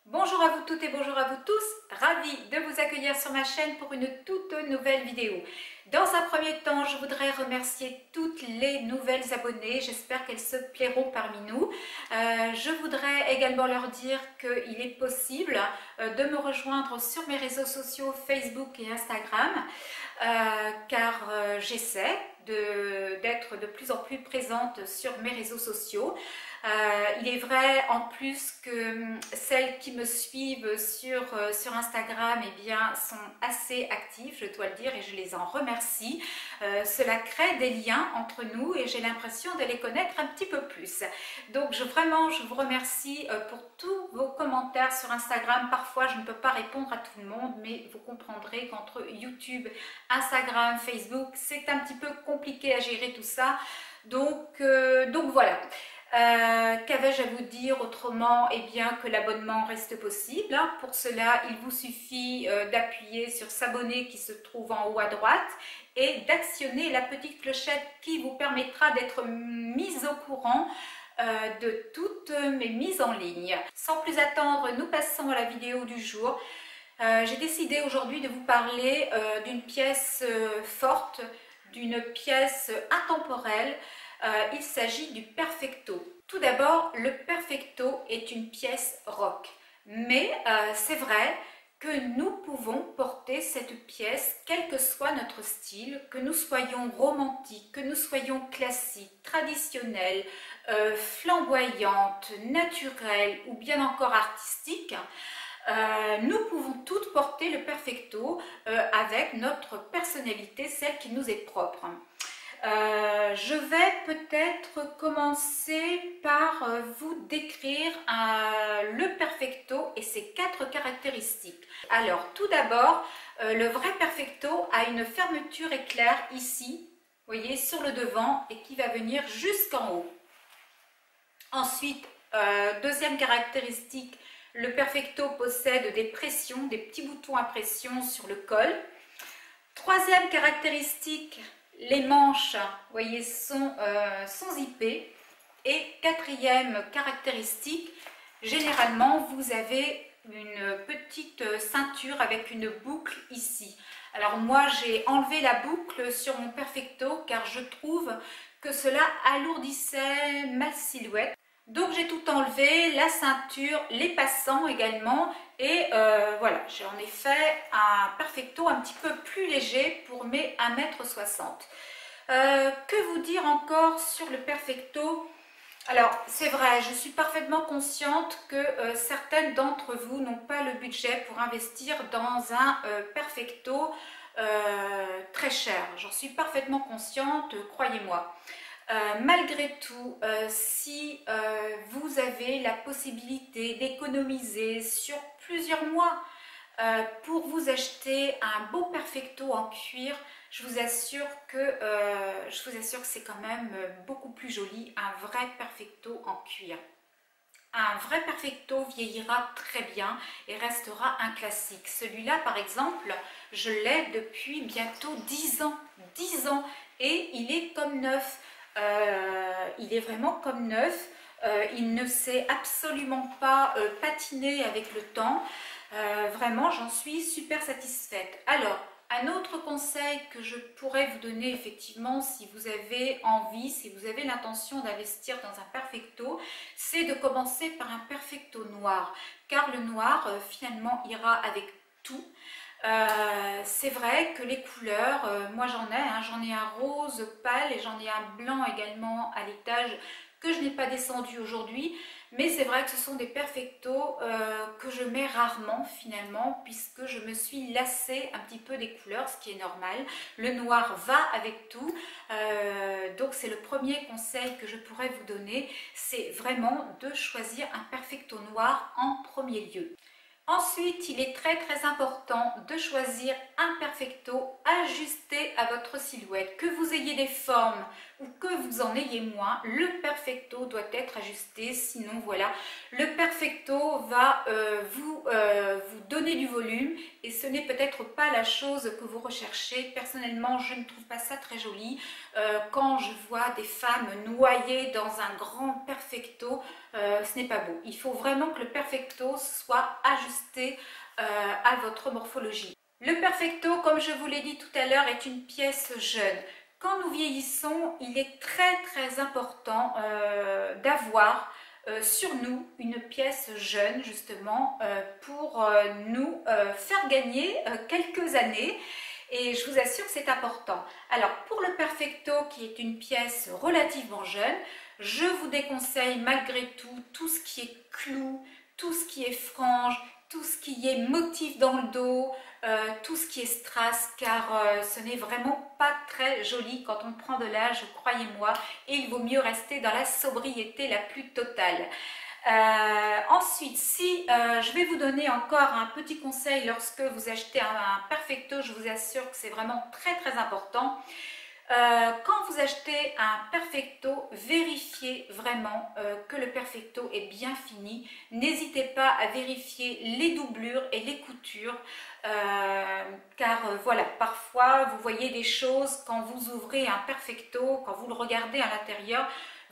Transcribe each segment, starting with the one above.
Bonjour à vous toutes et bonjour à vous tous, ravie de vous accueillir sur ma chaîne pour une toute nouvelle vidéo. Dans un premier temps, je voudrais remercier toutes les nouvelles abonnées, j'espère qu'elles se plairont parmi nous. Je voudrais également leur dire qu'il est possible de me rejoindre sur mes réseaux sociaux Facebook et Instagram, car j'essaie d'être de plus en plus présente sur mes réseaux sociaux. Il est vrai en plus que celles qui me suivent sur Instagram sont assez actives, je dois le dire, et je les en remercie. Cela crée des liens entre nous et j'ai l'impression de les connaître un petit peu plus. Donc vraiment, je vous remercie pour tous vos commentaires sur Instagram. Parfois, je ne peux pas répondre à tout le monde, mais vous comprendrez qu'entre YouTube, Instagram, Facebook, c'est un petit peu compliqué à gérer tout ça. Donc voilà. Qu'avais-je à vous dire autrement? Eh bien que l'abonnement reste possible. Pour cela, il vous suffit d'appuyer sur s'abonner qui se trouve en haut à droite et d'actionner la petite clochette qui vous permettra d'être mise au courant de toutes mes mises en ligne. Sans plus attendre, nous passons à la vidéo du jour. J'ai décidé aujourd'hui de vous parler d'une pièce forte, d'une pièce intemporelle. Il s'agit du Perfecto. Tout d'abord, le Perfecto est une pièce rock, mais c'est vrai que nous pouvons porter cette pièce quel que soit notre style, que nous soyons romantiques, que nous soyons classiques, traditionnels, flamboyantes, naturelles ou bien encore artistiques. Nous pouvons toutes porter le Perfecto avec notre personnalité, celle qui nous est propre. Je vais peut-être commencer par vous décrire le Perfecto et ses 4 caractéristiques. Alors, tout d'abord, le vrai Perfecto a une fermeture éclair ici, vous voyez, sur le devant et qui va venir jusqu'en haut. Ensuite, deuxième caractéristique, le Perfecto possède des pressions, des petits boutons à pression sur le col. Troisième caractéristique, les manches, vous voyez, sont zippées. Et quatrième caractéristique, généralement, vous avez une petite ceinture avec une boucle ici. Alors moi, j'ai enlevé la boucle sur mon Perfecto car je trouve que cela alourdissait ma silhouette. Donc j'ai tout enlevé, la ceinture, les passants également, et voilà, j'en ai fait un Perfecto un petit peu plus léger pour mes 1,60 m. Que vous dire encore sur le Perfecto? Alors c'est vrai, je suis parfaitement consciente que certaines d'entre vous n'ont pas le budget pour investir dans un Perfecto très cher. J'en suis parfaitement consciente, croyez-moi. Malgré tout, si vous avez la possibilité d'économiser sur plusieurs mois pour vous acheter un beau Perfecto en cuir, je vous assure que c'est quand même beaucoup plus joli, un vrai Perfecto en cuir. Un vrai Perfecto vieillira très bien et restera un classique. Celui-là, par exemple, je l'ai depuis bientôt 10 ans. 10 ans et il est comme neuf. Il est vraiment comme neuf, il ne s'est absolument pas patiné avec le temps, vraiment j'en suis super satisfaite. Alors, un autre conseil que je pourrais vous donner effectivement si vous avez envie, si vous avez l'intention d'investir dans un Perfecto, c'est de commencer par un Perfecto noir, car le noir finalement ira avec tout. C'est vrai que les couleurs, moi j'en ai un rose pâle et j'en ai un blanc également à l'étage que je n'ai pas descendu aujourd'hui, mais c'est vrai que ce sont des Perfecto que je mets rarement finalement puisque je me suis lassée un petit peu des couleurs, ce qui est normal. Le noir va avec tout, donc c'est le premier conseil que je pourrais vous donner, c'est vraiment de choisir un Perfecto noir en premier lieu. Ensuite, il est très important de choisir un Perfecto ajusté à votre silhouette. Que vous ayez des formes ou que vous en ayez moins, le Perfecto doit être ajusté. Sinon, voilà, Le Perfecto va vous donner du volume et ce n'est peut-être pas la chose que vous recherchez. Personnellement, je ne trouve pas ça très joli. Quand je vois des femmes noyées dans un grand Perfecto, ce n'est pas beau. Il faut vraiment que le Perfecto soit ajusté à votre morphologie. Le Perfecto, comme je vous l'ai dit tout à l'heure, est une pièce jeune. Quand nous vieillissons, il est très important d'avoir sur nous une pièce jeune justement pour nous faire gagner quelques années et je vous assure que c'est important. Alors pour le Perfecto qui est une pièce relativement jeune, je vous déconseille malgré tout ce qui est clou, tout ce qui est frange, tout ce qui est motif dans le dos, tout ce qui est strass, car ce n'est vraiment pas très joli quand on prend de l'âge, croyez-moi, et il vaut mieux rester dans la sobriété la plus totale. Ensuite, si je vais vous donner encore un petit conseil lorsque vous achetez un Perfecto, je vous assure que c'est vraiment très important. Quand vous achetez un Perfecto, vérifiez vraiment que le Perfecto est bien fini. N'hésitez pas à vérifier les doublures et les coutures car voilà, parfois vous voyez des choses quand vous ouvrez un Perfecto, quand vous le regardez à l'intérieur,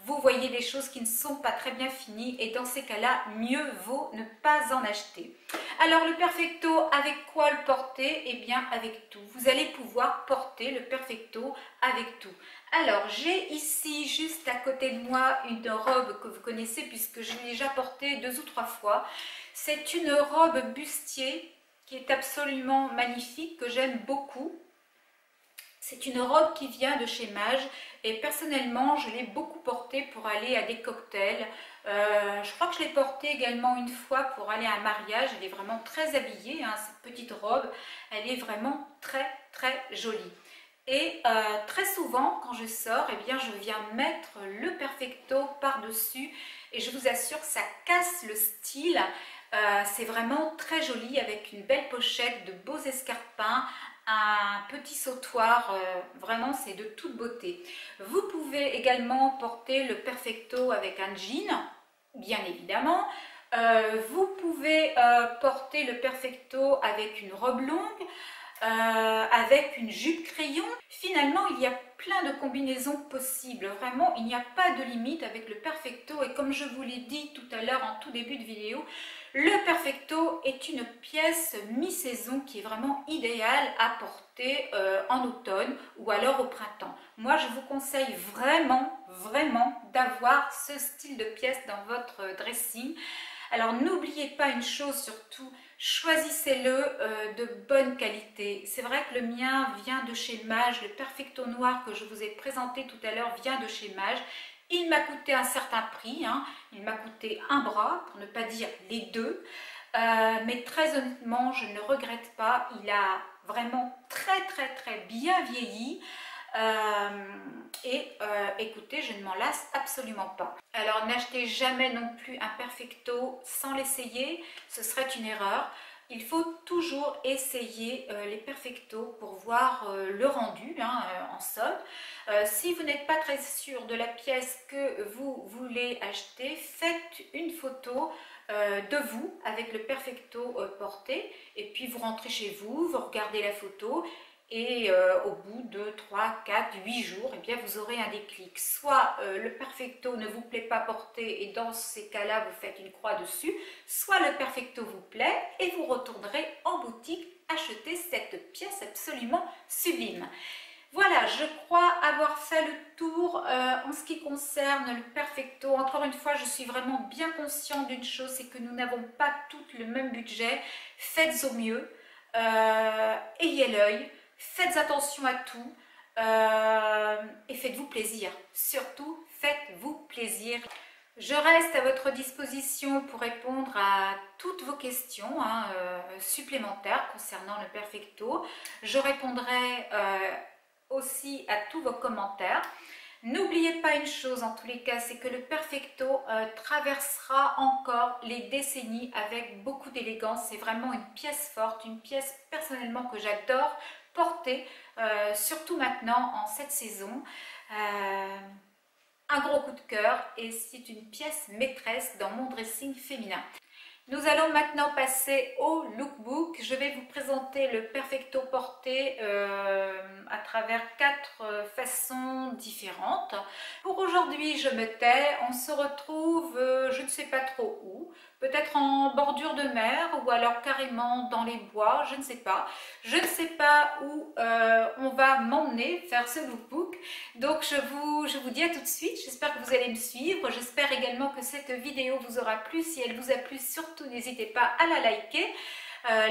vous voyez des choses qui ne sont pas très bien finies et dans ces cas-là, mieux vaut ne pas en acheter. Alors le Perfecto, avec quoi le porter? Eh bien avec tout. Vous allez pouvoir porter le Perfecto avec tout. Alors j'ai ici juste à côté de moi une robe que vous connaissez puisque je l'ai déjà portée 2 ou 3 fois. C'est une robe bustier qui est absolument magnifique, que j'aime beaucoup. C'est une robe qui vient de chez Mage et personnellement je l'ai beaucoup portée pour aller à des cocktails. Je crois que je l'ai portée également une fois pour aller à un mariage. Elle est vraiment très habillée, hein, cette petite robe. Elle est vraiment très jolie. Et très souvent quand je sors, eh bien, je viens mettre le Perfecto par-dessus et je vous assure que ça casse le style. C'est vraiment très joli avec une belle pochette, de beaux escarpins, un petit sautoir, vraiment c'est de toute beauté. Vous pouvez également porter le Perfecto avec un jean, bien évidemment. Vous pouvez porter le Perfecto avec une robe longue, avec une jupe crayon. Finalement, il y a plein de combinaisons possibles. Vraiment, il n'y a pas de limite avec le Perfecto. Et comme je vous l'ai dit tout à l'heure en tout début de vidéo, le Perfecto est une pièce mi-saison qui est vraiment idéale à porter en automne ou alors au printemps. Moi, je vous conseille vraiment d'avoir ce style de pièce dans votre dressing. Alors, n'oubliez pas une chose surtout, choisissez-le de bonne qualité. C'est vrai que le mien vient de chez Mage, le Perfecto noir que je vous ai présenté tout à l'heure vient de chez Mage. Il m'a coûté un certain prix, hein. Il m'a coûté un bras, pour ne pas dire les deux. Mais très honnêtement, je ne regrette pas. Il a vraiment très bien vieilli. Écoutez, je ne m'en lasse absolument pas. Alors n'achetez jamais non plus un Perfecto sans l'essayer, ce serait une erreur. Il faut toujours essayer les Perfecto pour voir le rendu, hein, en somme. Si vous n'êtes pas très sûr de la pièce que vous voulez acheter, faites une photo de vous avec le Perfecto porté et puis vous rentrez chez vous, vous regardez la photo et au bout de 3, 4, 8 jours, eh bien, vous aurez un déclic. Soit le Perfecto ne vous plaît pas porter et dans ces cas-là, vous faites une croix dessus, soit le Perfecto vous plaît et vous retournerez en boutique acheter cette pièce absolument sublime. Voilà, je crois avoir fait le tour en ce qui concerne le Perfecto. Encore une fois, je suis vraiment bien consciente d'une chose, c'est que nous n'avons pas toutes le même budget. Faites au mieux, ayez l'œil. Faites attention à tout et faites-vous plaisir. Surtout, faites-vous plaisir. Je reste à votre disposition pour répondre à toutes vos questions supplémentaires concernant le Perfecto. Je répondrai aussi à tous vos commentaires. N'oubliez pas une chose en tous les cas, c'est que le Perfecto traversera encore les décennies avec beaucoup d'élégance. C'est vraiment une pièce forte, une pièce personnellement que j'adore porter, surtout maintenant en cette saison. un gros coup de cœur et c'est une pièce maîtresse dans mon dressing féminin. Nous allons maintenant passer au lookbook. Je vais vous présenter le perfecto porté à travers 4 façons différentes. Pour aujourd'hui, je me tais. On se retrouve, je ne sais pas trop où. Peut-être en bordure de mer ou alors carrément dans les bois, je ne sais pas. Je ne sais pas où on va m'emmener faire ce lookbook. Donc je vous dis à tout de suite, j'espère que vous allez me suivre. J'espère également que cette vidéo vous aura plu. Si elle vous a plu, surtout n'hésitez pas à la liker.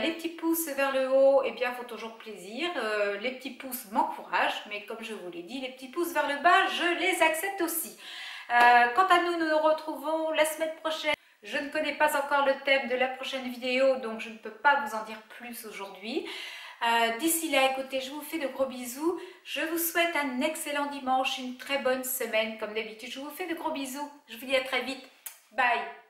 Les petits pouces vers le haut, eh bien, font toujours plaisir. Les petits pouces m'encouragent, mais comme je vous l'ai dit, les petits pouces vers le bas, je les accepte aussi. Quant à nous, nous nous retrouvons la semaine prochaine. Je ne connais pas encore le thème de la prochaine vidéo, donc je ne peux pas vous en dire plus aujourd'hui. D'ici là, écoutez, je vous fais de gros bisous. Je vous souhaite un excellent dimanche, une très bonne semaine comme d'habitude. Je vous fais de gros bisous. Je vous dis à très vite. Bye!